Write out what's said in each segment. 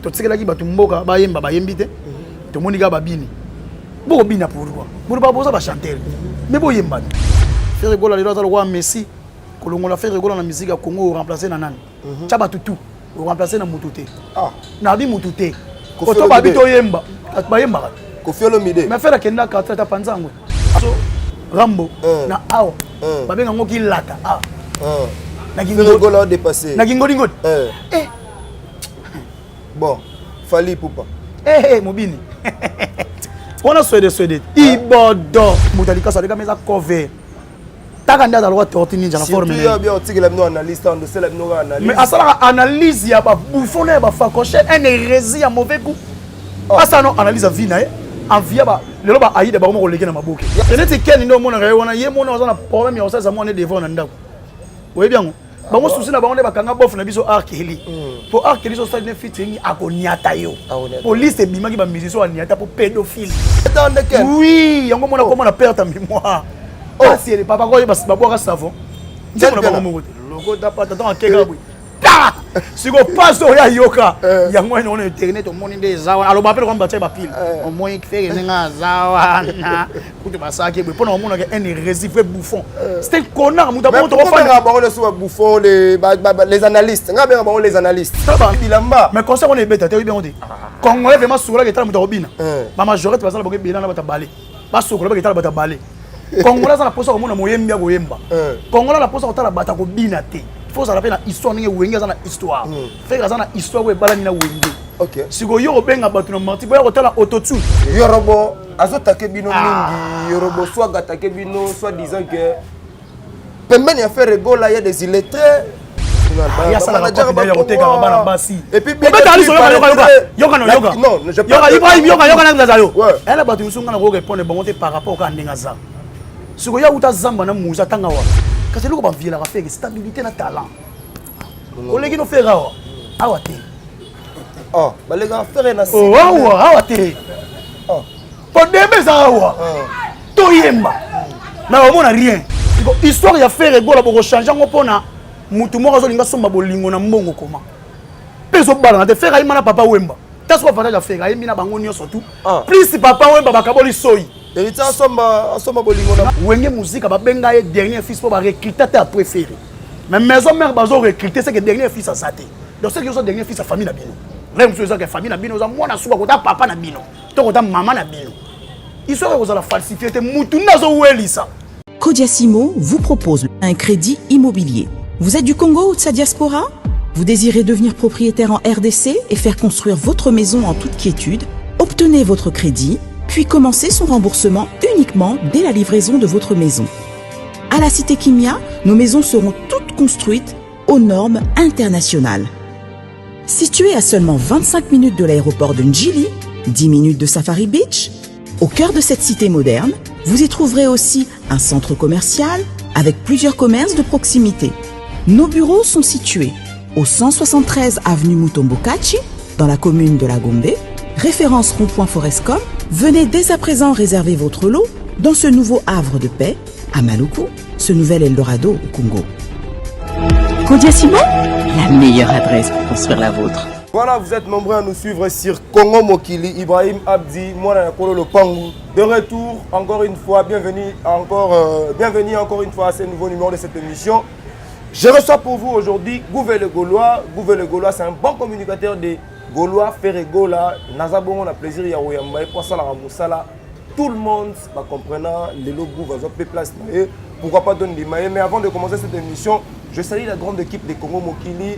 To tsekelaki bato mboka bayemba bayembi te. To monika babini. Boko bina pourquoi? Pour pas poser ba chanter. Mais bo yemba. Faire gola le roi Messi. Kolongola faire gola na musique ya Congo remplacer na nani? Chaba tutu. Remplacer na Mutute. Ah, na di Mutute. Ko to babito yemba. Bayemba. Ko fiolo mide. Mais faire kenda ka trata panzango. So Rambo na awa. Babenga ngoki lata. Ah. Na kingo gola dépasser. Na kingo dingo. Bon, Fali Poupa. Mobini. On a souhaité. Ibodo. Moutalika ça les meza cover. Takanda dans le torti ninja la forme. Tu as bien tiré la analyse on de celle la analyse. Mais à ça analyse ya ba bouffon ba facoche un hérésie à mauvais goût. À ça non analyse vina en via ba le ba aïda ba mo leke na maboke. Peut-être ken ndo mona ga wana ye mona ozana problème ya ça mo ne devant na ndako. Oui bien. Bango souci na bango ne bakanga bof na biso arkeli. Pour arkeli so stade ne featuring akoniata yo. Police e bimaki ba musicien aniata pour pédophile. Oui, yango mona comment na perdre ta mémoire. Ah si le papa ko basi babwa savon. Nzela ba bango ngote. Logo da pata dans kega bwi. Ta! Siko paso ya yoka. Yango ene on internet au monde des zawa. Alors ba pele ko mbacha ba pile. Au moins ki fait nga zawa na. Kutu basaki bwi pona mona ke ene résivé bouffon. C'était connard muta bon to fa ba le so bouffon les analystes. Nga bien ba les analystes. Bilamba. Mais conseil on est bête, tu bien on dit. Congolais vraiment soura ke tala muta obina. Ba majorité basala boke bilana ba ta balé. Ba sokola ba ke tala ba ta balé. Congolais ça la posa komona moyembi ya koyemba. Congolais la posa kotala bata ko bina te. Faut ça rappelle na histoire ninge wenge za na histoire. Faire ça na histoire we balani na wenge. OK. Siko yo obenga batu na menti boya kotala autotune. Yorobo azotake bino mingi, yorobo soit gatake bino soit disant que pembeni ya faire rigola ya des illettrés. Il y a ça la déjà ba koteka bana basi. Et puis beta ali yoka. Non, je pas. Yoka na zayo. Elle batu musunga na ko répondre bon par rapport ka ndenga za. Siko ya uta zamba na muza tanga wa. Kasi loko ba viela ka faire stabilité na talent. Oleki no faire awa. Awa te. Oh, ba les gars faire na si. Oh, awa te. Oh. Pour debe za awa. To yemba. Na omona rien. Histoire ya faire gola boko changer ngopona mutu moko zo linga somba bolingo na mbongo koma. Peso bala na te faire ayima na papa wemba. Taso fa ta faire ayimi na bango nyo surtout. Plus papa wemba bakaboli soyi. Et il asomba bolingo na wenge musique ba benga ye dernier fils pour ba recruter ta préféré. Mais maison mère bazo recruter c'est que dernier fils à saté. Donc c'est que son dernier fils à famille na bino. Même chose que famille na bino za mwana suba ko ta papa na bino. To ko ta maman na bino. Ils sont que la falsifier te mutu nazo welisa. Codiasimo vous propose un crédit immobilier. Vous êtes du Congo ou de sa diaspora? Vous désirez devenir propriétaire en RDC et faire construire votre maison en toute quiétude? Obtenez votre crédit puis commencez son remboursement uniquement dès la livraison de votre maison. À la Cité Kimia, nos maisons seront toutes construites aux normes internationales. Située à seulement 25 minutes de l'aéroport de Njili, 10 minutes de Safari Beach, au cœur de cette cité moderne, vous y trouverez aussi un centre commercial avec plusieurs commerces de proximité. Nos bureaux sont situés au 173 avenue Mutombokachi, dans la commune de La Gombe, référence rond-point Forescom. Venez dès à présent réserver votre lot dans ce nouveau havre de paix à Maluku, ce nouvel Eldorado au Congo. Codiasimo, la meilleure adresse pour construire la vôtre. Voilà, vous êtes nombreux à nous suivre sur Congo Mokili, Ibrahim Abdi, moi Nakolo Lopangu. De retour, encore une fois, bienvenue encore une fois à ce nouveau numéro de cette émission. Je reçois pour vous aujourd'hui Gouvé le Gaulois. Gouvé le Gaulois, c'est un bon communicateur des Gaulois, Ferregola, Nazabon, on a plaisir, Yaouyamba, pour ça, la tout le monde va comprendre les logos, va faire place. Pourquoi pas donner des mailles. Mais avant de commencer cette émission, je salue la grande équipe des Congo Mokili.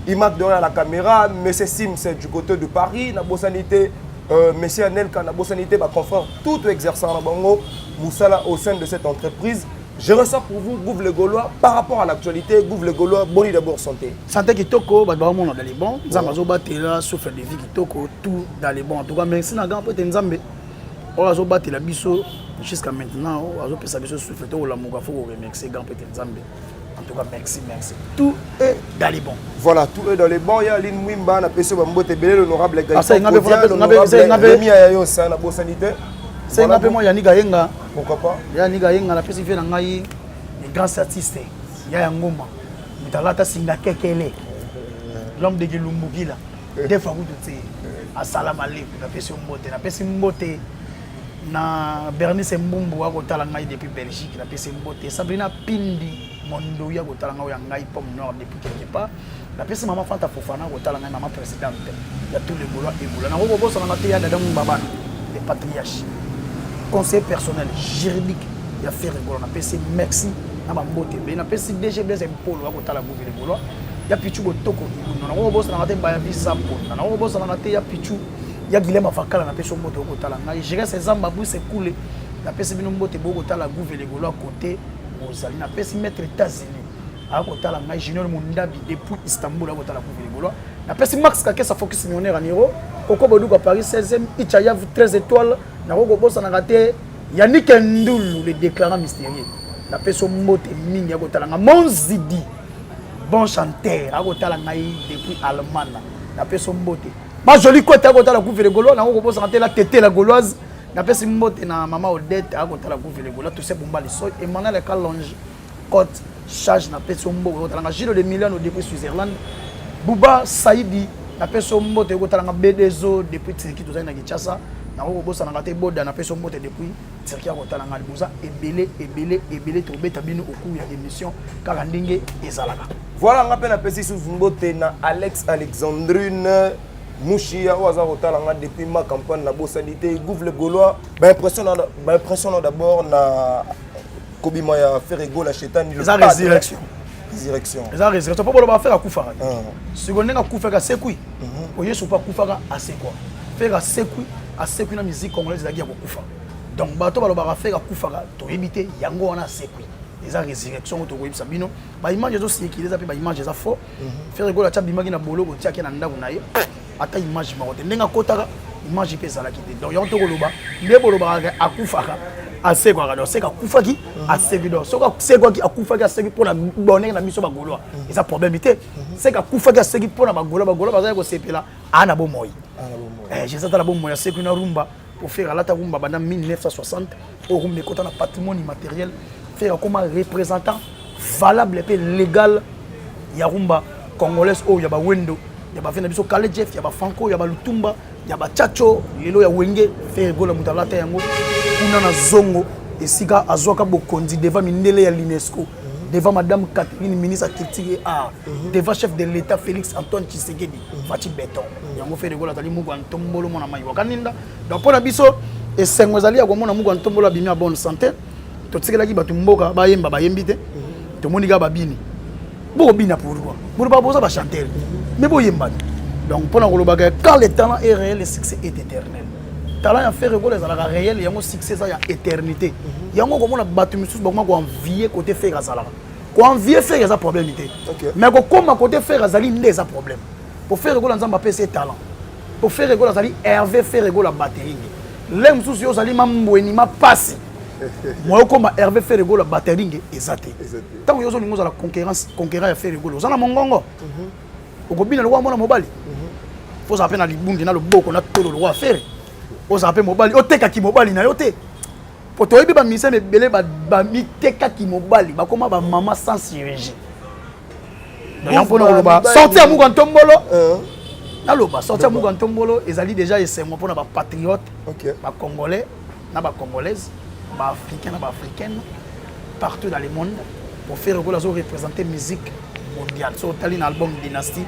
Imak derrière la caméra, M. Sim, c'est du côté de Paris, la Sanité, M. Anelka, la Sanité, va confrère tout exerçant la Bango, Moussala au sein de cette entreprise. Je reçois pour vous Gouvé le Gaulois par rapport à l'actualité. Gouvé le Gaulois, boni d'abord santé. Santé qui toko, bah dans les bons. Zamazo batela, souffle de vie qui toko, tout dans les bons. En tout cas, merci na grand peut-être Nzambe. On a battu la biso jusqu'à maintenant. On a pu savoir souffle tout la mouga faut remercier grand peut-être Nzambe. En tout cas, merci. Tout est dans les bons. Voilà, tout est dans les bons. Il y a Lin Mwimba, on a pu se battre l'honorable Gaïta. C'est un peu moi Yannick Gayenga. Pourquoi pas? Yannick Gayenga, la personne qui fait les grands artistes. Il y a un moment. Mutalata Singa Kekele. L'homme de Gilumbugila. Des fois vous dites assalamu alaikum na pesi mbote na Bernice Mbumbu wa kotala ngai depuis Belgique na pesi mbote Sabrina Pindi mondo ya kotala ngai ya ngai pomme nord depuis quelque part na pesi maman Fanta Fofana kotala ngai maman présidente ya tous les Gaulois et Gaulois na ko bossa na te ya dada mbabana les patriarches conseil personnel juridique ya faire Gaulois na pesi merci na mbote be na pesi DG Blaise Mpolo wa kotala gouvernement Gaulois ya pichu botoko na ko bossa na te ba ya visa na ko bossa na te ya pichu ya Guilhem Afakala na pesi mbote ko tala ngai je reste zamba bu c'est cool na pesi bino mbote boko tala gouvernement Gaulois côté ozali na pesi maître États-Unis a ko tala ngai Junior Mundabi depuis Istanbul a ko tala gouvernement Gaulois na pesi Max Kakesa focus millionnaire en Niro Koko Boduka Paris 16e Ichayav 13 étoiles na ko bossa na te Yannick Ndoul le déclarant mystérieux na pesi mbote mingi a ko tala ngai Monzidi bon chanteur a ko tala ngai depuis Allemagne na pesi mbote ma jolie côté à côté la coupe les Gaulois na ko bossa na la tété la gauloise na pesi mbote na maman Odette à côté la coupe les Gaulois tout c'est bomba les soy et Emmanuel Kalonge côte charge na pesi mbote na Giro de Milan au depuis Switzerland Bouba Saidi na pesi mbote ko tala BDZO depuis Turquie tout ça na Kinshasa na ko bossa na te boda na pesi mbote depuis Turquie ko tala ngal buza ebele to beta bino au cours ya émission kala ndenge ezalaka voilà nga pe na pesi sous mbote na Alex Alexandrine Mouchia oza kotalanga depuis ma campagne la bossalité gouvernement Gaulois impression d'abord na kobima ya Ferrego la chetani le résurrection eza résurrection pas boloba faire akufaka seconde nga kufaka sekui oyeso pas kufaka asekwa faire asekui na musique congolaise la guerre kokufa donc bato baloba faire akufaka to éviter yango wana asekui eza résurrection to koyebisa bino ba image zo sikileza pe ba image za faux Ferrego la chabimaki na boloko tiaki na ndaku na ye ata image marote ndenga kotaka image pe zala kite donc yanto koloba nde boloba akufaka asekwa donc seka kufaki asevido soka sekwa ki akufaki aseki pona boneka na biso ba Gaulois eza problème té seka kufaki aseki pona ba Gaulois bazali ko sepela ana bo moyi j'ai ça la bo moyi aseki na rumba pour faire la rumba banda 1960 au rumba kota na patrimoine immatériel faire comme représentant valable et légal ya rumba congolaise o ya ba wendo ya ba fena biso Kale Jeff ya ba Franco ya ba Lutumba ya ba Chacho lelo ya Wenge Ferrego la mutalata yango kuna na zongo esika azoka bokonzi devant mindele ya l'UNESCO devant madame Catherine ministre culture et art devant chef de l'état Félix Antoine Tshisekedi Fati Beton yango Ferrego la tali mugo Ntombolo mona mai wakaninda donc pona biso esengo zali ya komona mugo Ntombolo abimi ya bonne santé to tsekelaki batu mboka bayemba bayembite to monika babini boko bina pourquoi pour pas poser ba chanter mais boyemba donc pour na quand le talent est réel le succès est éternel talent ya Ferrego les ala réel yango succès ça ya éternité yango komona batu misus bakoma ko envier côté faire azala ko envier faire ça problèmeité mais ko koma côté faire azali ndé ça problème pour Ferrego la nzamba PC talent pour Ferrego la zali Hervé Ferrego la batterie les misus yo zali mambweni ma passe moi comme Hervé Ferrego la batterie exacté tant que yo zo ningoza la conquérant ya Ferrego ozana mongongo okobina lokwa mona mobali faut ça peine à libungi na loboko na tolo lokwa faire faut ça peine mobali oteka ki mobali na yo te pour to yebi ba mise me belé ba miteka ki mobali ba koma ba maman sans chirurgie donc on pona loba sortir mugo Ntombolo na loba sortir mugo Ntombolo ezali déjà esengo pona ba patriote ba congolais na ba congolaise ba africain na ba africaine partout dans le monde pour faire représenter musique mondiale so tali na album Dynasty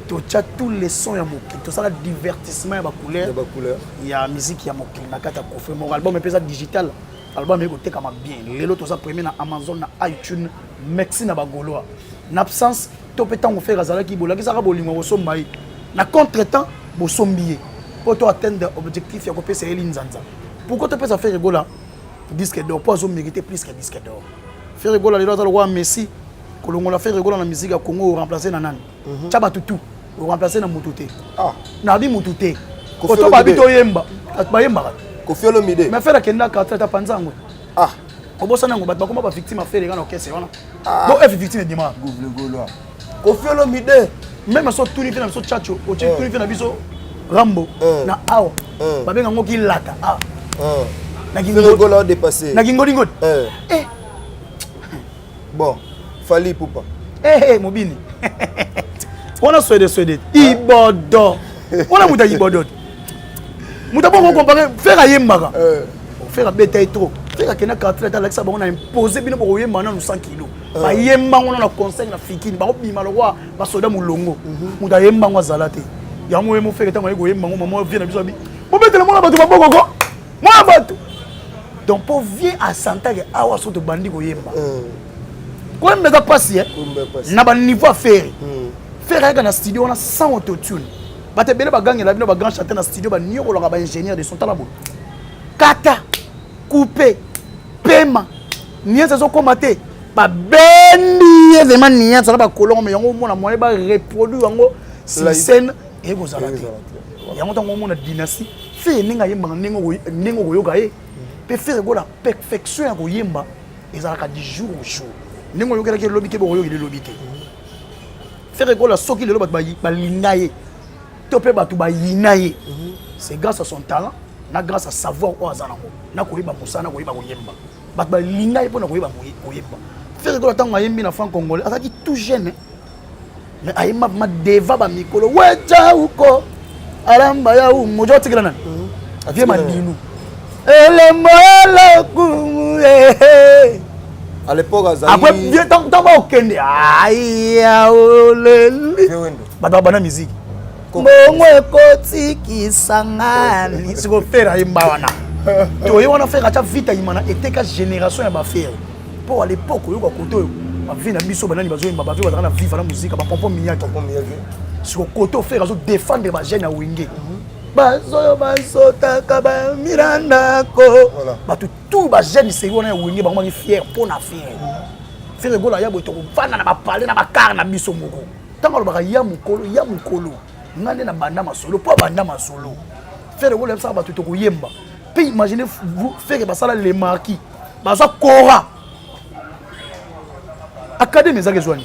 to tcha tous les sons ya moki to ça la divertissement ya ba couleur ya musique ya moki na kata coffre mon album est pesé digital album eko teka ma bien lelo to ça premier na Amazon na iTunes merci na ba Gaulois na absence to petant ko faire azala ki bola ki saka bolingo bo sombai na contretemps bo sombier pour to atteindre objectif ya ko pesa elinzanza pourquoi to pesa faire Gola disque d'or pas mériter plus que disque d'or faire Gola lelo za roi Messi kolongo la Ferrego na musique ya Congo remplacer na nani chaba tutu remplacer na Mututé na bi Mututé ko to ba bito yemba ba yemba ko fiolo mide mais faire kenda ka trata panzango ko bossa nango ba koma ba victime Ferrego na okese wana bo F victime dima Gaulois ko fiolo mide même so tuni fina so chacho o tuni fina biso Rambo na awa ba benga ngoki lata na Ferrego la dépassé na ngodi bon Fali Poupa mobini On a Swede. Ibodo. On a Mouta Ibodo. Mouta pas comparer faire à Yembaga. Faire à bétail trop. Faire à Kena Cartel avec ça on a imposé bien pour Yemba nous 100 kilos. Ba Yemba on a conseil na fikini ba obima le roi ba soda mulongo. Mouta Yemba wa zalate. Ya mo mo faire tama Yemba maman vient na biso bi. Bo betele mo na bato ba boko. Mo na bato. Donc pour vient à Santa que awa so to bandi ko Yemba. Quand même ça passe na ba niveau à faire. Faire dans studio on a 100 autotune. Ba te bele ba gang la bino ba grand chanteur dans studio ba nioko la ba ingénieur de son talabo. Kata couper paiement nia ça so commenter ba bendi vraiment nia ça ba kolongo mais yango mona moyen ba reproduire yango si scène et go zala te yango tango mona dynastie fait ninga yemba ningo go yoka e pe faire go la perfection ya go yemba ezalaka du jour au jour ningo yoka ke lobby ke bo yoka lobby te faire go la soki le lobby ba lingaye topé ba tu ba yinaye c'est grâce à son talent na grâce à savoir où azanango na koyeba musana koyeba koyemba bat ba linga ipo na koyeba koyeba faire ko tango yembi na franc congolais azaki tout jeune mais ayema ma deva ba mikolo wecha uko alamba ya mojo tikira nan avie mandinu ele mola kumu à l'époque azali après bien tant ba okende aya oleli bat ba na musique Bongo ekoti kisangani siko fera yemba wana to yona fera cha vita imana eteka génération ya ba fera pour à l'époque yo ko koto ba vina biso banani bazo yemba ba vina na vivre la musique ba pompon minyaki siko koto fera zo défendre ba jeune ya wenge bazo basota ka ba miranda ko ba tout ba jeune c'est wona ya wenge ba maki fier pour na fier fera gola ya boto ko vana na ba parler na ba car na biso moko tango ba ya mukolo ngane na banda masolo po banda masolo faire le ça ba tout ko yemba puis imaginez vous faire ba sala les marquis ba za kora académie za kezwani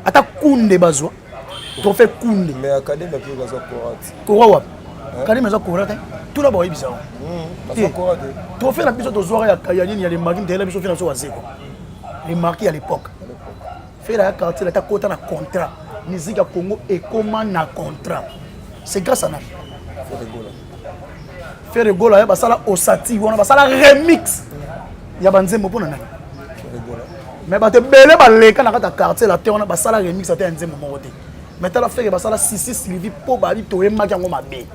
ata kunde bazwa to fait kunde mais académie pe ba za kora wa académie za kora ta tout là ba yebisa ba za kora to faire la biso to zoara ya nini ya les marquis de la biso faire so wazeko les marquis à l'époque faire la quartier ta kota na contrat musique à Congo et comment na contrat c'est grâce à nani faire gola ya basala osati wana basala remix ya banzembo pona nani mais ba te belé ba leka na kata quartier la te wana basala remix ate nzembo moko te mais tala faire basala sisi Sylvie po ba li to yema kango mabe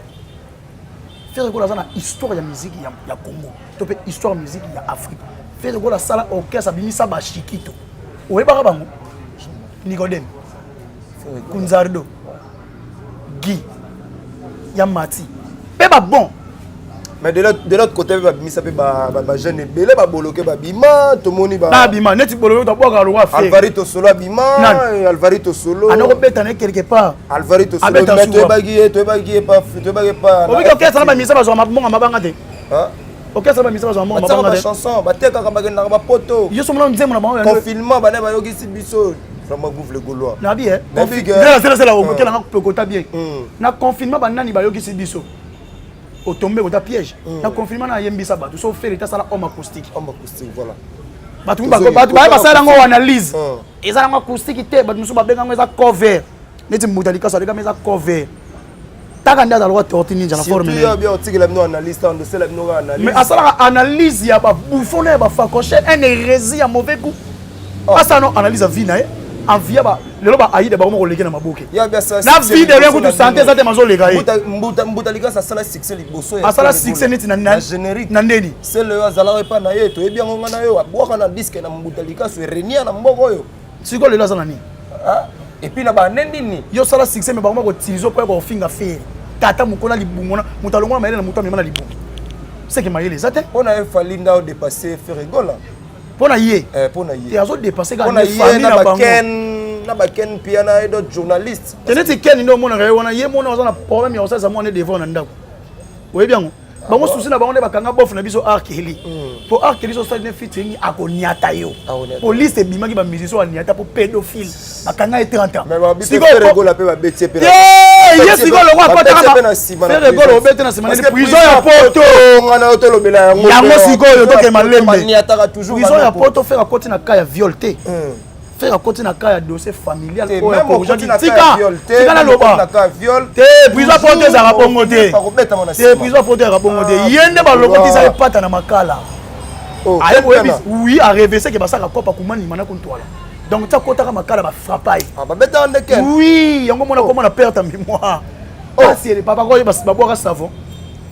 faire gola za na histoire ya musique ya Congo to pe histoire musique ya Afrique faire gola sala orchestre bimisa ba shikito oyeba bango Nicodème Kunzardo Guy Yamati Peba bon mais de l'autre côté ba bimisa pe ba jeune belé ba boloké ba bima to moni ba bima neti boloké to boka lo wa fait Alvarito Solo bima Alvarito Solo ana ko betane quelque part Alvarito Solo mais to ba pas obi ko kesa ba misa ba zo mabanga te hein ok ça ba misa ba zo mabanga te chanson ba teka ka ba na ba poto yo so mona nzemo na ba confinement ba ne ba yoki biso vraiment bouffe le gaulois na bien c'est la omoke la ngakota bien na confinement ba nani ba yoki biso au tomber au piège na confinement na yembisa ba tout sauf faire l'état ça la homme acoustique voilà batu ba sala ngo analyse eza ngo acoustique te batu musu ba benga ngo eza cover neti mutalika ça de eza cover taka nda dalwa torti ninja na forme surtout bien otiki la bino analyste on de cela bino analyse mais asala analyse ya ba bouffon na ba facoche un hérésie ya mauvais goût asa non analyse vina envia ba lelo ba aide ba ko leke na maboke ya bien ça na vie de rien ko tu santé ça te mazo leka mbutalika ça sala succès liboso ya sala succès neti na générique na ndeni c'est le azala pa na yeto ebi ngo na yo abwaka na disque na mbutalika so renia na mboko yo siko lelo za nani et puis na ba ndini yo sala succès mais ba ko utiliser pour ko finga faire tata mukona libungona mutalonga maele na muto amema na libungu c'est que maele zate on a fallu ndao dépasser faire gola pona yé pona yé et azo dépasser ga na famille na bango na baken piana et d'autres journalistes teneti ken ndo mona ga wana yé mona oza na problème ya osasa mona devant na ndako oye bien bango souci na bango ne bakanga bof na biso arkeli pour arkeli so stade featuring akoniata yo police e bimaki ba musicien aniata pour pédophile bakanga et 30 ans mais ba biso faire gola pe ba betie pe yes go lo kwa kota na faire go lo bete na sima ni prison ya poto ngana oto lobela yango yango siko yo to ke malembe aniata toujours prison ya poto faire akoti na ka ya violté faire à côté na cas dossier familial même au côté na cas viol tika na loba na cas viol te prison porte za rabongo te te prison porte za rabongo te yende ba lokoti za epata na makala aye oui a réveiller que basaka kopa kumani mana kontwala donc ta kota ka makala ba frappai ba beta onde ken oui yango mona comment na perte en mémoire oh si le papa ko ba boire savon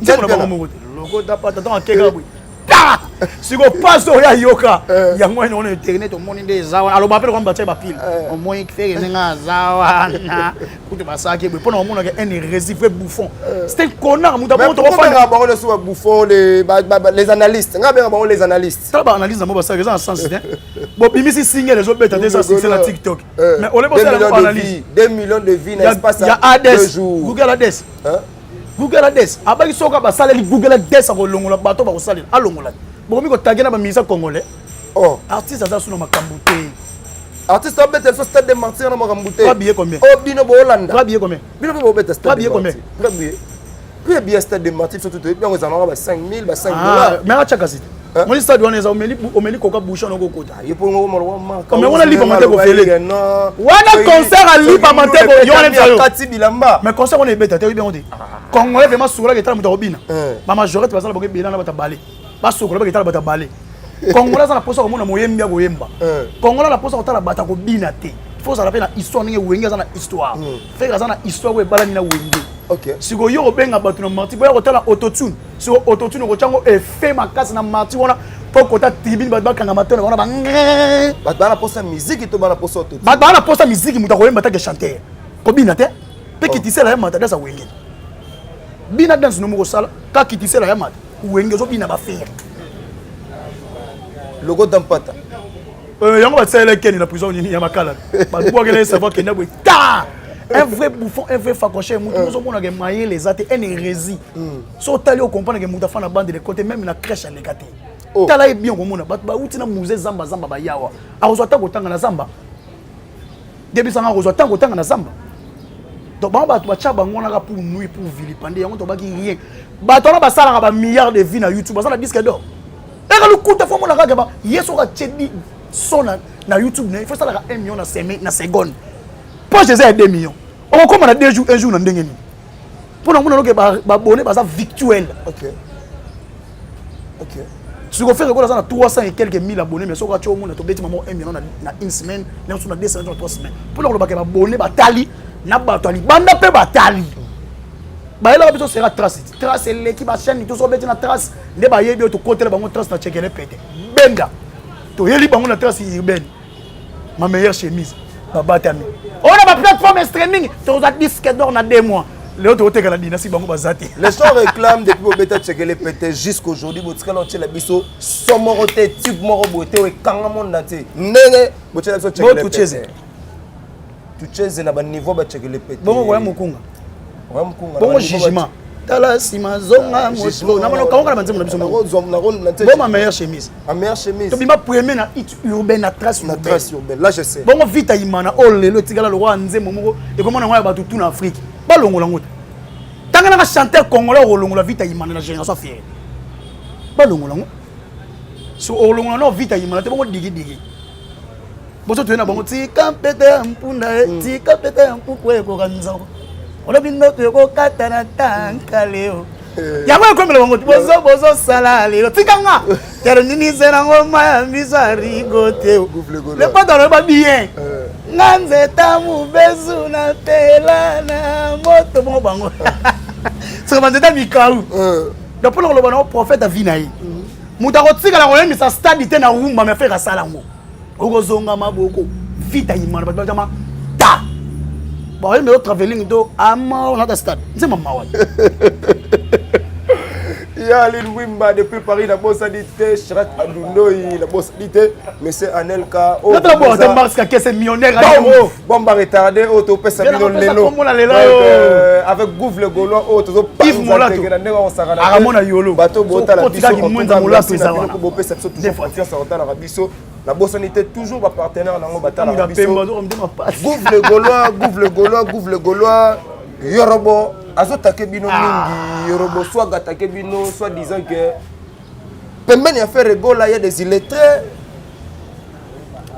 nzela ba mongo loko ta pata donc akeka bwi siko paso ya yoka yango ene on internet au monde des zawa alors ba pele ko mbacha ba pile au moins faire nga zawa na kutu basaki bwi pona omona ke ene résivé bouffon c'était connard muta bon to fa ba le so bouffon les analystes nga bien ba les analystes ça ba analyse mo ba ça en sens hein bon bimisi signe les autres bêta ça c'est la TikTok mais on les bosse la analyse 2 millions de vies n'espace à 2 jours Google Ades Google Ades abaki soka ba saleli Google Ades ko longola bato ba ko saleli alongola bon mi ko tagena ba misa congolais oh artiste ça sous na makambute artiste obete so stade de martyr na makambute pas billet combien oh bino bo Hollande pas billet combien bino bo obete stade de combien très bien stade de martyr surtout bien aux alentours ba 5000 ba 5 dollars mais acha kasi mon stade on est omeli koka bouchon na kokota yepongo mo marque mais on a libre monter ko fele wana concert a libre monter ko yone sayo kati bilamba mais concert on est bête te bien on dit congolais vraiment soura que tala muta obina ba majorité basala boke bilana bata balé ba sokola bake tala bata balé congolais za na posa ko mona moyembi ya koyemba congolais la posa ko tala bata ko bina te faut ça rappelle na histoire ninge wenge za na histoire faire za na histoire ko ebala ni na wenge OK siko yo obenga batu na marti boya ko tala autotune siko autotune ko chango effet makasi na marti wana poko ta tribune ba kanga matona wana ba ba na posa musique to ba na posa autotune ba na posa musique muta ko yemba ta ke chanter ko bina te pe kitisela ya mata dasa wenge bina dance no mo ko sala ka kitisela ya mata wenge zo bina ba faire logo dampata yango ba tsela keni na prison ni ya makala ba boakele savoir que na bwe ta un vrai bouffon un vrai facoché mutu zo mona ke maye les até en hérésie so tali o comprendre que muta fa na bande de côté même na crèche à lekate tala e bien ko mona ba uti na musée zamba ba yawa a zo ta ko tanga na zamba début sanga ko zo ta ko tanga na zamba donc ba tu ba cha bango na pour nuit pour vilipender yango to ba ki rien ba to na ba sala ba milliards de vues na YouTube ba sala disque d'or et ka le coup ta fo mona ka ba yeso ka chedi son na YouTube il faut ça la 1 million na seconde pas je sais 2 millions on comme on a 2 jours un jour na ndenge ni pour na mona ke ba abonné ba ça virtuel OK si on fait que ça na 300 et quelques mille abonnés mais so ka cho mona to beti mamo 1 million na une semaine na so na 2 semaines 3 semaines pour na ba ke ba abonné ba tali na ba tali banda pe ba tali ba ela biso sera trace l'équipe chaîne to so beti na trace ne ba yebi to côté ba mo trace na chekele pété benga to yeli bango na trace urbaine ma meilleure chemise baba tami on a ma plateforme streaming to za disque d'or na 2 mois les autres hôtels la dynastie bango bazati les gens réclament depuis au beta chekele pété jusqu'aujourd'hui botika la tchela biso somoroté type moro boté e kanga monde naté ndenge botika so chekele pété tu cheze na ba niveau ba chekele pété bongo wa mukunga bongo jugement tala sima zonga moto na manoka onga na banzemo na biso bon ma meilleure chemise to bima premier na hit urbaine na trace urbaine là je sais bongo vita imana o lelo tigala lo nzemo moko e komona ngwa ba tutu na Afrique ba longola ngota tanga na chanteur congolais o longola vita imana na génération fière ba longola ngo so o longola no vita imana te bongo digi boso to na bongo tika pete mpunda tika pete mpukwe ko kanzao on bino to ko katana tankaleo ya kwa komela ngo bozo sala lelo tikanga tero nini zera ngoma ya misari gote le pas dans ba bien nganze tamu bezu na tela na moto mo bango so banze ta mikau donc pour le bon prophète avinaï muta ko tika la ngole misa stade te na rumba me faire sala ngo okozonga maboko vita imana ba jama ta bon il me traveling do ama on a stade c'est maman ya Lil Wimba depuis Paris la bosse d'ité Chrat Adunoi la bosse d'ité monsieur Anelka oh la bosse de Mars qui est millionnaire bomba retardé auto pesa bino lelo avec Gouv le Gaulois auto pas on s'arrête aramona yolo bato bota la biso ko pesa toujours confiance en la biso la bosse d'ité toujours ba partenaire nango batala la biso Gouv le Gaulois Yorobo azotake bino mingi Yorobo soit gatake bino soit disant que pembeni a fait rigola il y a des illettrés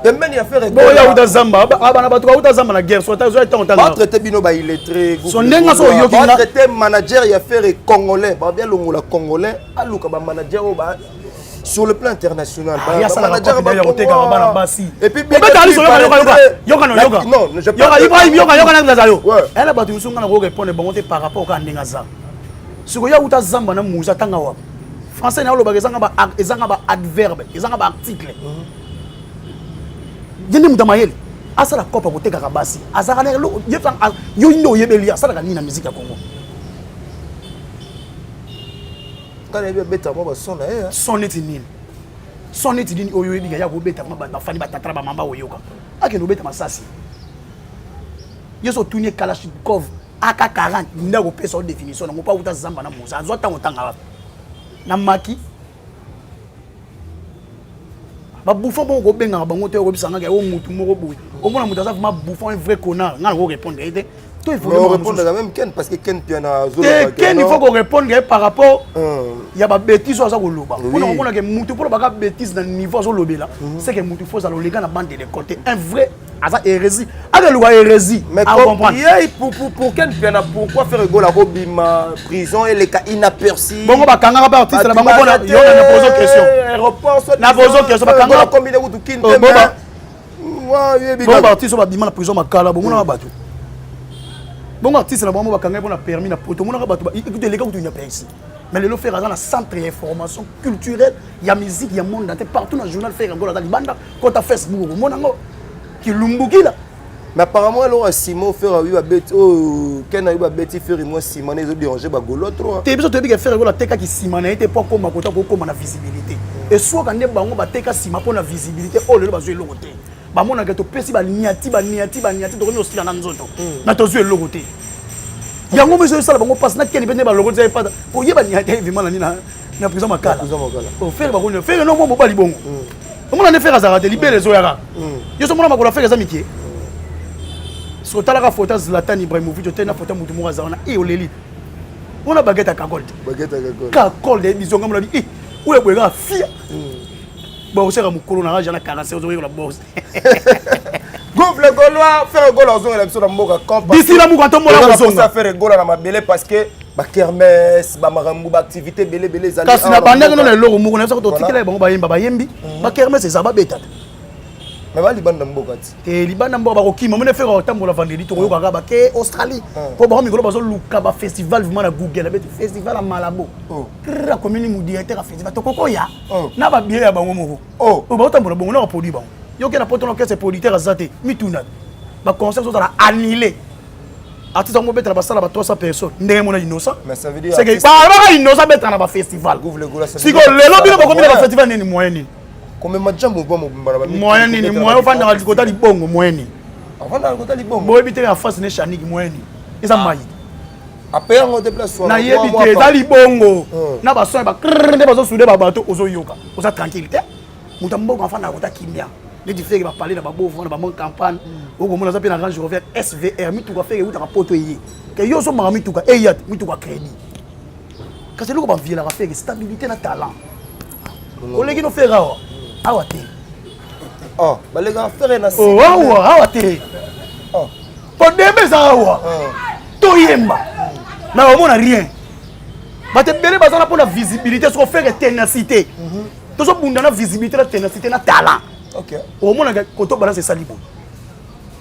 Pembeni a fait Bon ya uta zamba abana batu ka uta zamba na guerre soit zo eta ontanga. Ba traité bino ba illettré. Son ndenga so yoki na traité manager ya faire congolais, ba bien longola congolais, aluka ba manager o ba sur le plan international. Il y a ça manager ba yote ka bana basi. Et puis yoka. Non, je pas. Ibrahim yoka na zayo. Elle batu musunga na ko répondre bon par rapport ka ndenga za. Siko ya uta zamba na muza tanga wa. Français na lo ba ezanga ba adverbe, ezanga ba article. Yende mutamayele asala kopa koteka kabasi azaka na yo ndo yebeli asala ka nini na musique ya Congo kana ebe beta mo ba sona soneti nini oyo yebi ya ko beta ma ba fani ba tatara ba mamba oyoka ake no beta masasi yeso tunie Kalashnikov AK40 ndako pesa o définition na ngopa uta zamba na musa azo tango tanga na maki ba bouffon bon ko benga bango te ko bisanga ke o mutu moko boui o mona mutu aza vraiment bouffon un vrai connard ngana ko répondre ete toi il faut répondre quand même Ken parce que Ken piana zo la Ken il faut qu'on répondre par rapport ya ba bêtise aza ko loba on mona ke mutu pour ba bêtise na niveau azo lobela c'est que mutu faut ça le gars na bande de côté un vrai aza hérésie avec le hérésie mais pour Ken piana pourquoi faire rigolo la robima prison et les cas inaperçus bongo ba kanga ba artiste la bango bona yo na poser question na poser question ba kanga combien de vous kin bon artiste ba bima na prison makala bongo na batu bon artiste na bango ba kanga bona permis na poto mona batu écoutez les gars vous n'avez pas ici mais le faire dans la centre d'information culturelle il y a musique il y a monde dans partout dans journal faire ngolo dans libanda quand ta Facebook mona ngo qui lumbukila mais apparemment alors Simon faire oui ba bête oh Ken a eu ba bête faire moi Simon les déranger ba golo trop te biso te bi faire ngolo teka ki Simon na été pas comme makota ko comme na visibilité et soit quand bango ba teka Simon pour la visibilité oh le bazwe logo te ba mona ke to pesi ba niati to ko osila na nzoto na to zwe logo te yango biso sala bango passe na Ken bene ba logo te pas ko yeba niati évidemment na prison makala o faire ba ko faire no mo ba libongo on a fait azarate libéré les oyara yo so mona makola faire za mikie so tala ka photo Zlatan Ibrahimovic yo tena photo mutu mo azarana e oleli on a baguette à Kagol Kagol de bizonga mo la bi ou e boega fia bon on sera mukolo na raja na 45 ozo la boss Gouvre le Gaulois faire gol ozo la biso na mboka compa d'ici la muka to mo la ozo ça faire gol na mabele parce que ba kermesse ba marambu ba activité belé zali kasi na banda no le loro muko na so to tikela bango ba yembi ba kermesse za ba betata mais ba libanda mboka te libanda mboka ba kokima mo ne faire otambola vendredi to yoka ba ke Australie po ba mikolo ba zo luka ba festival vraiment na Google ba festival à Malabo kra commune mu directeur à festival to kokoya na ba biye ya bango moko ba otambola bongo na produit bango yoke na poto na ke c'est producteur azate mituna ba concert so za annulé artiste on bettre ba sala ba 300 personnes ndenge mona innocent mais ça veut dire c'est que ba innocent bettre na ba festival Gouvre le Gaulois si ko lelo bino ba komina ba festival nini moyen nini comme majambo ba mo ba moyen nini moyen fanda ka likota libongo moyen nini avant na likota libongo bo ebite en face ne chaniki moyen nini eza mayi après on déplace na yebite za libongo na ba soin ba nde ba zo souder ba bato ozo yoka oza tranquillité mutambo enfant na kota kimia les différents va parler dans ba beau na ba mon campagne o ko mona za pe na range rover SVR mi tu ko faire uta ka poto yi ke yo so mara mi tu ka eyat mi tu ka crédit kasi loko ba viela ka faire stabilité na talent o leki no faire awa te ba les gars faire na oh awa te po dembe za awa to yemba na o mona rien ba te bele bazana pour la visibilité so faire ténacité to so bunda na visibilité na ténacité na talent. OK. Au moins quand on balance ça libo.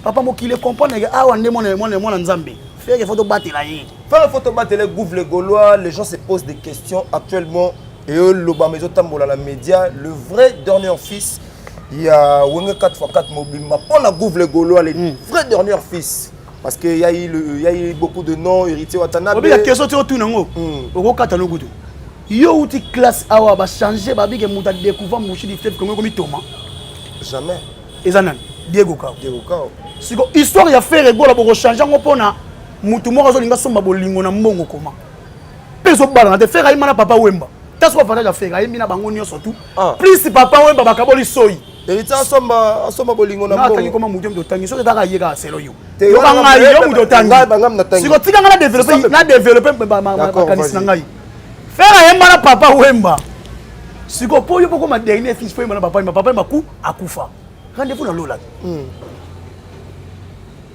Papa mo qui le comprendre que ah on est mon nzambe. Faire des photos battre là yi. Faire des photos battre les Gouvre le Gaulois, les gens se posent des questions actuellement et le ba maison tambola la média, le vrai dernier fils, il y a 4x4 mobile pour la Gouvre le Gaulois les vrais dernier fils parce que il y a eu beaucoup de noms héritiers Watanabe. Il y a question tu tout nango. Oko katano gudu. Yo outi classe awa ba changer ba bige muta découvrir mouchi di fleuve comme Thomas. Jamais. Ezanan Diego Kao. Siko histoire ya faire rigolo pour changer ngopona mutu moko zo linga somba bolingo na mbongo koma. Peso bala na te faire ayima na papa Wemba. Taso fa fata ja faire ayimi na bango nyo surtout. Plus papa Wemba bakaboli soyi. Erita asomba bolingo na mbongo. Na tangi koma mutu mto tangi so te taka yeka selo yo. Yo banga yo mutu tangi. Siko tika ngana développer ba kanisi ngai. Faire ayima na papa Wemba. Siko po yo poko ma dernier fils po na papa maku akufa. rendez-vous dans Lola.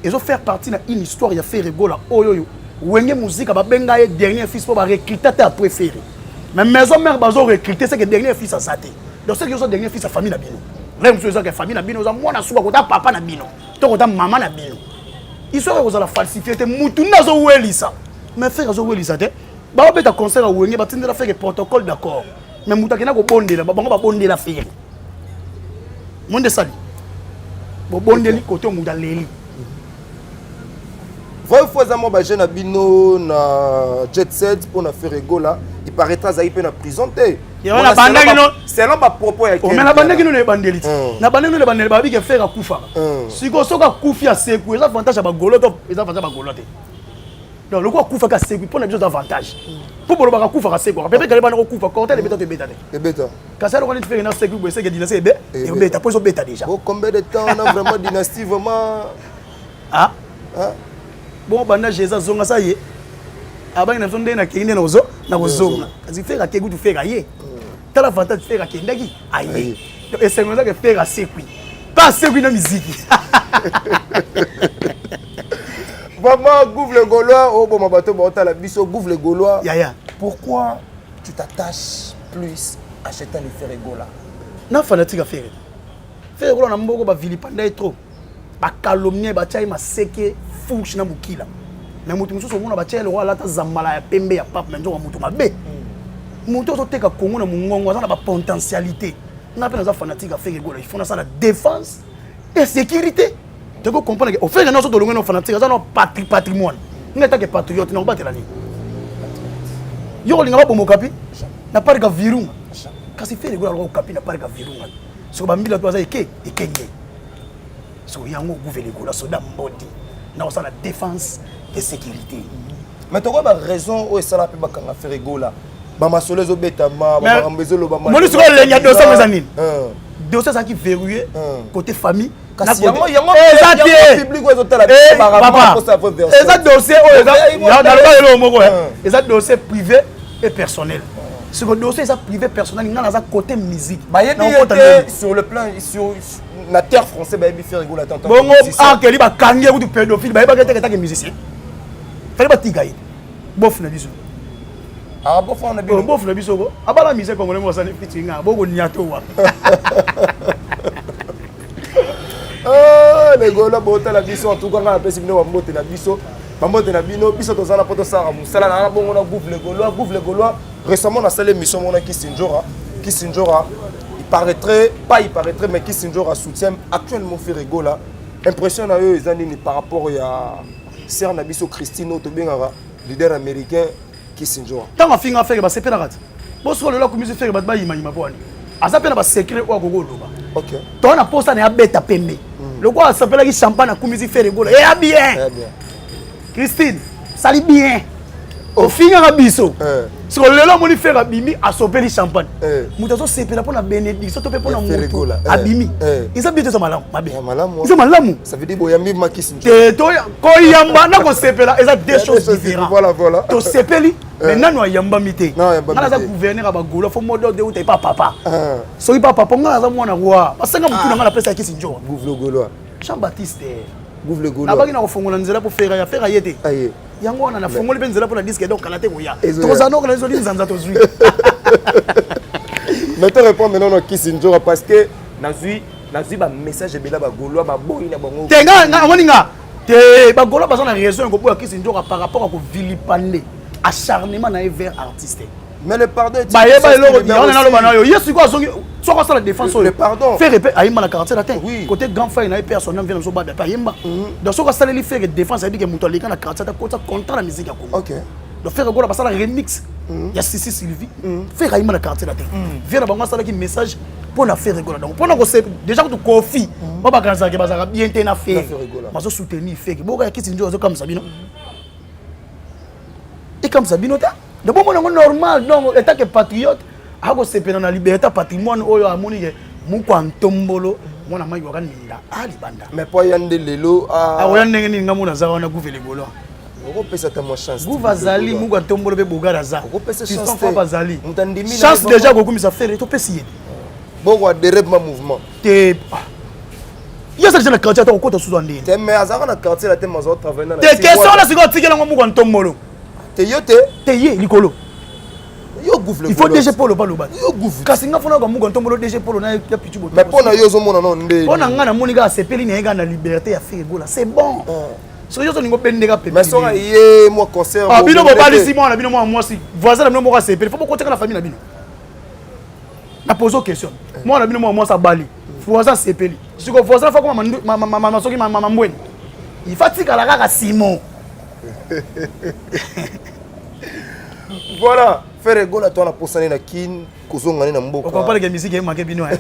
Ils ont fait partie d'une histoire, il y a fait rigola. Oh yo yo. Wenge musique, bah benga est dernier fils pour recruter ta préféré. Mais maison mère bazo recruter c'est que dernier fils à Saté. Donc c'est que sont dernier fils à famille na bino. Même si que famille na bino, ça moi na souba kota papa na bino. To kota maman na bino. Ils sont aux la falsifier te mutu na zo welisa. Mais frère zo welisa te. Ba beta concert à Wenge ba tindela faire protocole d'accord. Mais muta kena ko bondela ba bango ba bondela faire. Monde sali. Bo bondeli côté muta leli. Voilà, fois à moi, j'ai un bino na jet set pour faire rigola. Il paraîtra ça il peut na présenter. C'est là ma propos. Mais la bande qui nous est bandeli. La bande nous est bandeli. Babi qui fait un coup fa. Si qu'on soit coup fi à secours, ils ont avantage à bagolo, ils ont avantage à bagolote. Donc le coup fa à secours pour les besoins d'avantage. Pour le coup fa à secours. Après que les bandes coup fa, compter les bêta de bêta. Et bêta. Quand ça on dit faire une secours, c'est que dynastie est et bêta pour bêta déjà. Combien de temps on a vraiment dynastie vraiment? Ah. Bon banda Jésus zonga ça y est abang na sonde na kende na ozo na ozonga kasi faire ke gutu faire yé tala avantage faire ke ndaki aye et c'est comme ça que faire sekui pas sekui na musique vraiment Gouv le Gaulois oh bon ma bateau bon ta la biso Gouv le Gaulois ya pourquoi tu t'attaches plus à acheter les faire Gola na fanatique à faire Gola na mboko ba vilipanda trop ba calomnier ba tchai ma seke fouche na mukila mais mutu mususu mona ba tchai le roi la ta zamala ya pembe ya pape menzo wa mutu mabe mutu to teka kongo na mungongo za na ba potentialité na pe na za fanatique à faire Gola il faut na ça la défense et sécurité tu peux comprendre que au fait na so to longa na fanatique za na patrimoine ngeta ke patriote na batela ni yo linga ba bomokapi na pas ka virunga kasi faire Gola ro kapi na pas ka virunga so ba mbila to za eke ekenye so yango gouvernement la soda mbodi na ça la défense et sécurité mais tu as une raison où ça la peut pas faire Gola ba masolezo betama ba mbezolo ba moni so le nya dossier mezanine dossier ça qui verrouillé côté famille kasi yango public ozo tala ba pour ça verser ça dossier dans le ba moko et ça dossier privé et personnel. Sur le dossier ça privé personnel, il y a un côté musique. Sur le plan sur la terre française, il fait rigoler tant. Bon, ah que il va kangé ou du pédophile, il va être musicien. Fallait pas tigaï. Bof na biso. Ah bof na biso. Bof na biso. Abala musique congolais mo ça ne fitinga, boko niato wa. Ah les gars là bota la biso en tout cas na pesi bino wa mbote na biso. Bambote na bino biso tozala poto sara musala na bongo na Gouv le Gaulois. Récemment, on a salé mission mon Kissinjora. Il paraîtrait, mais Kissinjora soutient actuellement fait rigola. Impression à eux, ils par rapport à Sir Nabiso Christine Otobengara, leader américain Kissinjora. Tant que finga fait, c'est pénarat. Bon, sur le là, comme je fais, bah, il m'a pas. À ça, pénarat secret ou à Gogo. Ok. Toi, on a posté un bête à pembe. Le quoi, ça s'appelle champagne à Koumisi fait rigola. Eh bien. Christine, ça lit bien. Au finga Rabiso. Si on l'a moni faire abimi à sauver les champagne. Moutazo c'est pour la bénédiction, to pour la moto. Abimi. Ils ont bien ça malam, ma bien. Ils malam. Ça veut dire boyambi makis. To ko yamba na ko sepela, ils ont deux choses différentes. Voilà. To sepeli, mais nanu yamba mité. Na za gouverneur ba Gaulois, faut modèle de ou pas papa. So il pas papa, nga za mwana roi. Parce que mutu na la pesa ya Kisinjo. Gouv le Gaulois. Jean-Baptiste. Gouv le Gaulois. Na ba kina ko fongola nzela pour faire yete. Aye. Yango na fongoli benzela pour la disque donc kalaté goya tozana ko lezo linzanza tozui mais te répondre maintenant Kissinjora parce que nazui ba message bela ba Gaulois ba boyi na bango tenga nga ngoninga te ba Gaulois ba na raison ko pour Kissinjora par rapport à ko vilipande acharnement na vers artiste mais le pardon est ba yeba lo on na lo bana yo yesu ko songi soko ça la défense le pardon faire répéter ayima na 47 latin oui. Côté grand frère na personne vient so ba pa yimba donc soko ça les faire défense ça dit que muto lika na 47 côté contre la musique ya Congo. OK donc faire Gola ça la remix ya Sissi Sylvie faire ayima na 47 latin vient na bango ça qui message pour na faire Gola donc pour na ko déjà que tu confie ba ba kanza ke bazaka bien te na faire mazo soutenir faire boka ya Kissinjo zo comme ça bino et comme ça bino ta de bon normal donc état que patriote ako sepena na liberté patrimoine oyo amoni ke mukwantambolo mona mai wakani nda ali banda mais po yande lelo a oyande ngi ngamuna za wana Gouv le Gaulois oko pesa ta mo chance Gouv azali mukwantambolo be bogara za oko pesa chance fa bazali mutandimi chance déjà ko kumisa faire to pesi yedi bon wa dereb ma mouvement te Yo ça le quartier to ko to sous andine. Te mais azaka na quartier la te mazo travailler na. Te question na siko tikela ngo muko ntombolo. Te yote. Te ye likolo. Yo goufle. Il faut DG Polo pas loba. Yo goufle. Kasi nga fona ko muko ntombolo DG Polo na ya pichu boto. Mais pona yo zo mona non ndé. Pona nga na monika sepeli na nga na liberté ya Ferregola. C'est bon. So yo so ningo pendeka pepe. Mais so yé moi concert. Ah bino bo bali si moi na bino moi si. Voisin na bino mo ka sepeli. Faut pas côté la famille na bino. Na pose question. Moi na bino moi ça bali. Voisin sepeli. Si ko voisin fa ko ma soki ma mbweni. Il fatigue la kaka Simon. Voilà, Ferregola toi la posane na kin kozonga na mboka. On parle de musique ma kebino hein.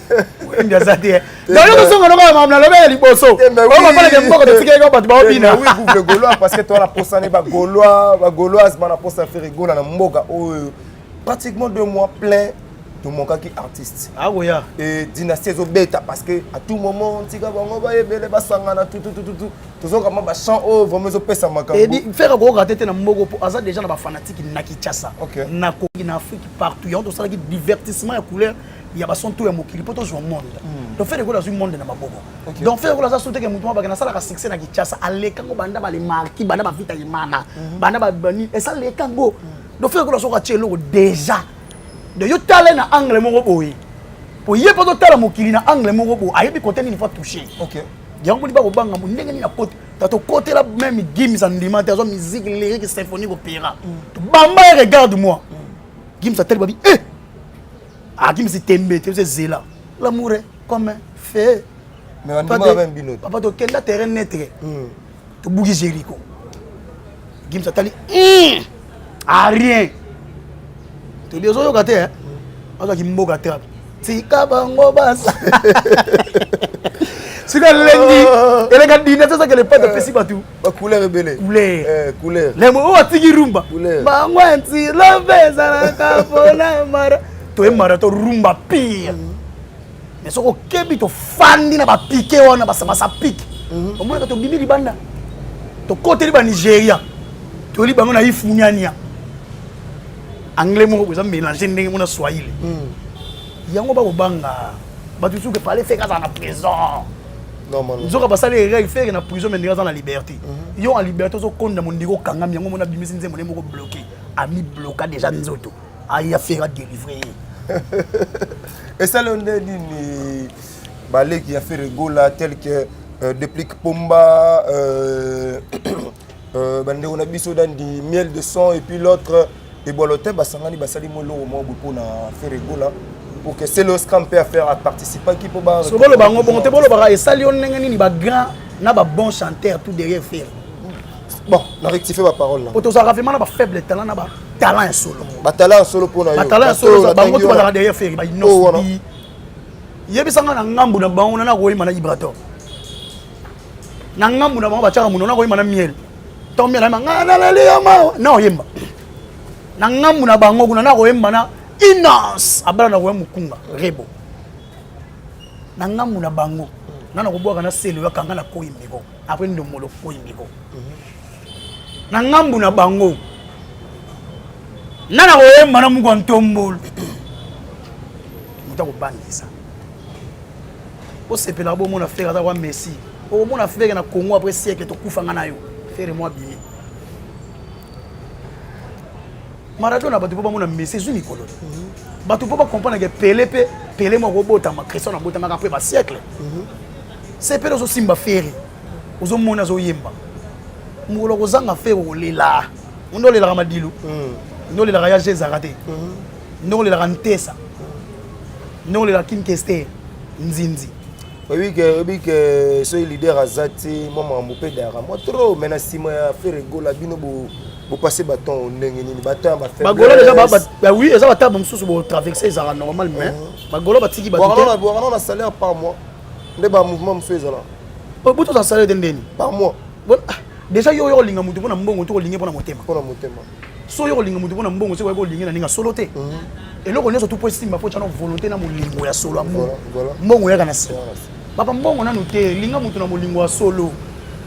Mbia zate. Donc yo songa no ma na lobé liboso. On parle de mboka de tika ko batu ba obina. Oui, vous le Gaulois parce que toi la posane ba Gauloise ba na posa Ferregola na mboka pratiquement 2 mois plein de mon cas qui artiste. Ah oui ya. Et dynastie zo beta parce que à tout moment tika bango ba ebele ba sangana tout toujours comme ba chant vraiment zo pesa makambo. Et dit faire ko rater na mboko pour asa déjà na ba fanatique na Kinshasa. Na ko na Afrique partout. Yo to ça qui divertissement et couleur, il y a ba son tout ya mokili poto zo monde. Donc faire ko dans un monde na maboko. Donc faire ko ça sauter que mutu ba na sala ka succès na Kinshasa ale kango banda ba les marquis banda ba vita imana. Banda ba bani et ça le kango. Donc faire ko so ka tchelo déjà. De yo talent na angle moko boye. Pour yé pas tala mokili na angle moko boye. Ayebi côté ni fois toucher. OK. Yango liba ko banga mo ndenge ni na côté. Tato côté là même Gims andima tazo musique lyrique symphonique opéra. Bamba regarde-moi. Gims a tel babi. Ah Gims c'est tembe, c'est zela. L'amour est comme un fait. Mais andima même bino. Papa to kenda terrain netre. To bougi Jericho. Gims a tali. Ah rien. Tu dis aux gâtés, hein? On a qui m'a gâté. Si kabango basa. Si quand lundi, et les gars dîner c'est ça que les potes de Pessi Batou. La couleur est belle. Couleur. Les mots à tigi rumba. Ba ngwanti la beza na kapona mara. To e mara to rumba pire. Mais so ko kebi to fandi na ba piqué wana ba sa pique. Au moins que to bibi di banda. To côté ba Nigeria. To li bango na ifunyania. Anglais mo ko mélanger ndenge mona swahili. Yango ba banga. Ba tu que fallait faire ça en prison. Non man. Nzoka ba sale règle faire na prison mais ndenge dans la liberté. Yo en liberté so konda mon ndiko kanga yango mona bimisi nzembo mo ko bloquer. Ami bloquer déjà nzoto. Aya faire délivrer. Et ça le ni balé qui a fait Ferregola tel que depuis Pomba bande on a biso dans du miel de son et puis l'autre et boloté basangani basali mo lo mo pour na Ferregola pour que c'est le scamper à faire à participer qui pour ba so bolo bango bon te bolo ba esali on ndenge ni ba grand na ba bon chanteur tout derrière faire. Bon, on a rectifié ma parole là. Auto ça vraiment na ba faible talent na ba talent solo. Ba talent solo pour na yo. Ba talent solo bango to ba derrière faire ba ino. Yebi sanga na ngambu na bango na ko ima na Ibrato. Na ngambu na bango ba chaka muno na ko ima na miel. To miel na ngana la le ma. Na yemba. Na ngambu na bango kuna na ko yemba na Inas abala na ko mukunga rebo. Na ngambu na bango. Nana ko bwa kana selo ya kanga na ko imbiko. Après ndomolo ko imbiko. Na ngambu na bango. Nana ko yemba na muko ntombolo. Muta ko bangisa. O sepela bo mona faire za wa Messi. O mona faire na Congo après siècle to kufanga na yo. Faire moi bien. Maradona batu poba mona Messi zuni kolo. Batu poba comprendre que Pelé mo robota ma Cristiano bota ma après ba siècle. C'est pelo so simba faire. Ozo mona zo yemba. Mukolo ko zanga faire o lela. Ndo lela ka madilu. Ndo lela ka ya Jezarate. Ndo lela ka Ntesa. Ndo lela Kim Kester. Nzinzi. Oui que ce leader azati maman mo pe dara moi trop maintenant si moi Ferregola bino bo passer bâton ndenge ni bâton ba faire. Bagolo déjà ba oui, ça va table mususu bo traverser ça normal mais bagolo ba tiki ba on a salaire par mois. Nde ba mouvement monsieur ezala. Boto ça salaire ndeni par mois. Déjà yo linga mutu pona mbongo to linga pona motema. Pona motema. So yo linga mutu pona mbongo so ko linga na ninga solo te. Et loko nyoso tout possible faut chana volonté na molingo ya solo amour. Mbongo ya kana si. Papa mbongo na noté linga mutu na molingo ya solo.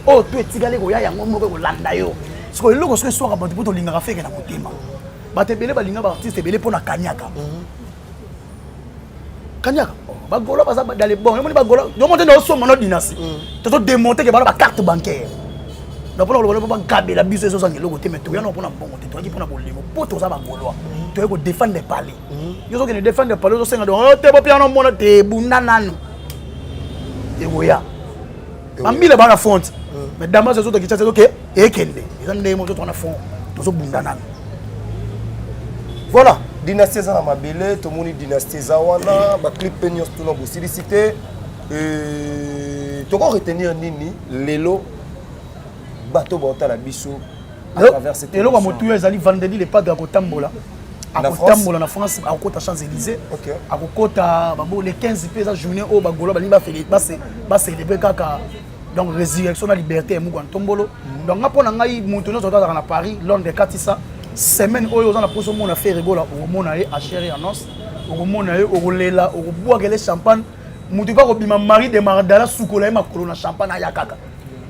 Oh tu etigale ko ya yango moko ko landa yo. Siko loko so so ka bantu poto linga ka feke na motema. Ba te belé ba linga ba artiste belé pona kanyaka. Kanyaka. Bagolo baza dans les bons. On bagolo. Donc monter dans son mono dynastie. Tu dois démontrer que ba carte bancaire. Donc pour le pas gaber la bise so sangelo côté mais tu ya non pour na bon côté. Tu qui pour na bolimo. Pour to za bagolo. Tu ko défendre les palais. Yo so que défendre les palais so senga donc te bo piano mona te bunananu. Et goya. Amile ba na font. Mais damas so to ki tsa OK. Et kende. Ils ont des motos to na fond. To so bunananu. Voilà, dynastie za mabele, to moni dynastie za wana, ba clip penyos tout na bosilicité. To ko retenir nini lelo bateau bota la biso à travers cette émission. Et là moto ezali vendredi le pas de kotambola. Na kotambola na France, à côté Champs-Élysées. OK. À côté babo les 15 pesa journée au bagolo bali ba félé ba célébrer kaka donc résurrection la liberté et muko ntombolo. Donc ngapona ngai moto no zota na Paris, Londres katisa. Semaine oyo ozana poso mona fait rigola au mona e a chéri annonce au mona e au lela au boire les champagne mutu ba ko bima mari de maradala sukola e makolo na champagne ya kaka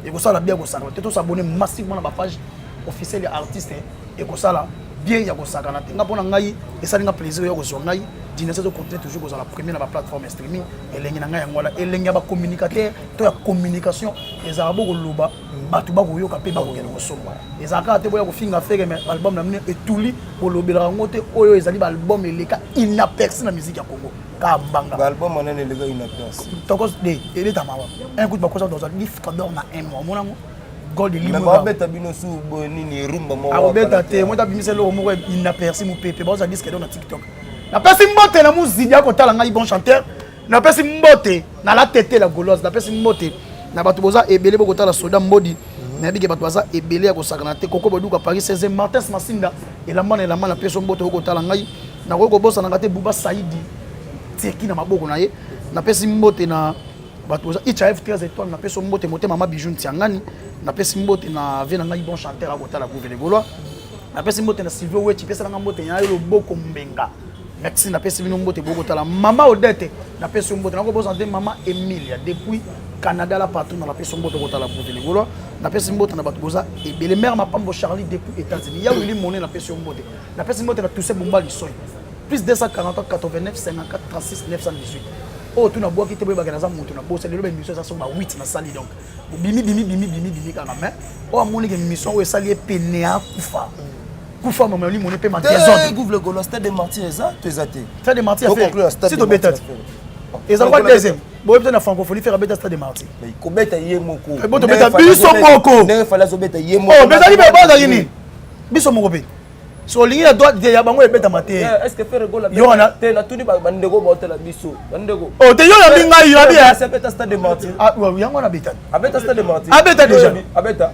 et ko sala bien ko sala te to s'abonner massivement na ba page officielle ya artiste et ko sala bien ya ko sakana te ngapona ngai esali nga plaisir yo ko zo ngai dynastie to continuer toujours ko la première na ba plateforme streaming elengi na ngai ngola elengi ba communicateur to ya communication ezaba ko loba batu ba ko yoka pe ba ko kele ko somba ezaka te boya ko finga fere mais album na mine etuli ko lobela ngote oyo ezali ba album eleka inaperçu na musique ya Congo ka banga ba album onene eleka inaperçu tokos de eleta mawa un coup ba ko ça dans un disque d'or na un mois mon amour gold de limo ba beta bino su nini rumba mo a beta te mo ta bimise lo mo inaperçu mo pepe ba ça disque d'or na TikTok na pesi mbote na muzidi ya ko tala ngai bon chanteur na pesi mbote na la tete la golosse na pesi mbote na bato boza ebele boko tala soda mbodi na bige bato baza ebele ya ko sakana te koko boduka Paris 16e Martin Masinda elamana peso mbote ko tala ngai na ko bosa na ngate Buba Saidi teki na maboko na ye na pesi mbote na bato boza IHF 13 étoiles na peso mbote mote mama bijou ntiangani na pesi mbote na vie na ngai bon chanteur ko tala Gouvele Gaulois na pesi mbote na Sylvie Wechi pesa na mbote ya yo boko mbenga. Merci na pesi bino mbote boko tala mama Odette na pesi mbote na ko bosa de mama Emilia depuis Canada la partout na la pesi mbote ko tala Gouvele Gaulois na pesi mbote na bato boza et le maire Mapambo Charlie depuis États-Unis ya Willy Monet na pesi mbote na Toussaint Bumba Lissoy plus 243 89 54 36 918 oh tu na bois qui te boba kana za mutu na bosa lelo ba émission ça sont ba 8 na sali donc bimi kana mais oh amoni que émission o sali penea kufa mama li moné pe ma désordre Gouvele Gaulois stade de martyrs ça tu ezate stade de martyrs c'est to beta et ça quoi deuxième bon peut-être na francophonie faire beta stade de martyrs mais ko beta ye moko bon to beta biso moko ne fala zo beta ye moko oh beta li ba ba yini biso moko pe so lingi ya droite de ya bango e beta mate est-ce que faire rigola yo na te na tudi ba ndeko ba hotela biso ndeko oh te yo na binga yo bien c'est beta stade de martyrs ah ouais yango na beta beta stade de martyrs beta déjà beta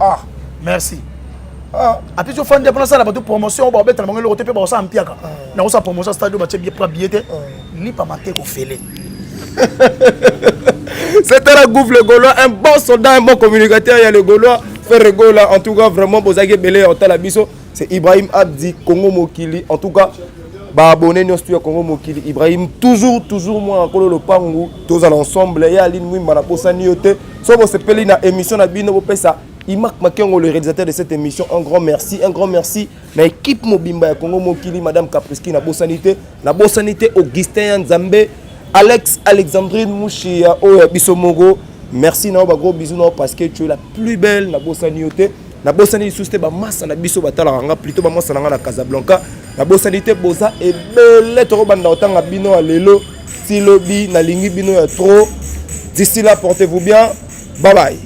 ah merci ah après tu fais des plans ça là ba promotion ba beta bango le côté pe ba ça ampiaka na ça promotion stade ba bien pra billet ni pas maté ko félé. C'était la Gouvele Gaulois, un bon soldat, un bon communicateur. Il y a le Gaulois, faire Gaulois. En tout cas, vraiment, Bozagé Belé, on t'a la biso. C'est Ibrahim Abdi, Congo Mokili. En tout cas, bah abonné nous studio Congo Mokili. Ibrahim, toujours moi encore le pangu. Tous à l'ensemble. Il y a Aline Mouim, Manaposa Niote. Sauf que c'est pelé na émission na bino pesa. Imak Makengo, le réalisateur de cette émission, un grand merci. Na équipe Mobimba Congo Mokili, Madame Capriski, na Bossanité, Augustin Nzambe. Alex Alexandrine Mouchia Bisomogo, merci na ba gros bisous parce que tu es la plus belle na Bossanité. Na Bossani souste ba massa na biso batala ranga plutôt ba massa na Casablanca. Na Bossanité boza et belle to banda otanga bino a lelo tilobi na lingi bino ya trop. D'ici là portez-vous bien. Bye bye.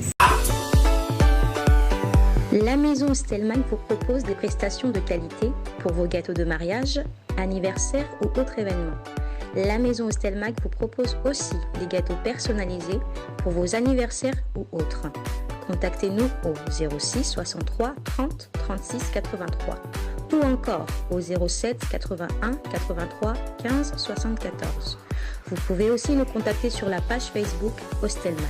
La maison Stelman vous propose des prestations de qualité pour vos gâteaux de mariage, anniversaire ou autres événements. La maison Stelmag vous propose aussi des gâteaux personnalisés pour vos anniversaires ou autres. Contactez-nous au 06 63 30 36 83 ou encore au 07 81 83 15 74. Vous pouvez aussi nous contacter sur la page Facebook Hostelmac.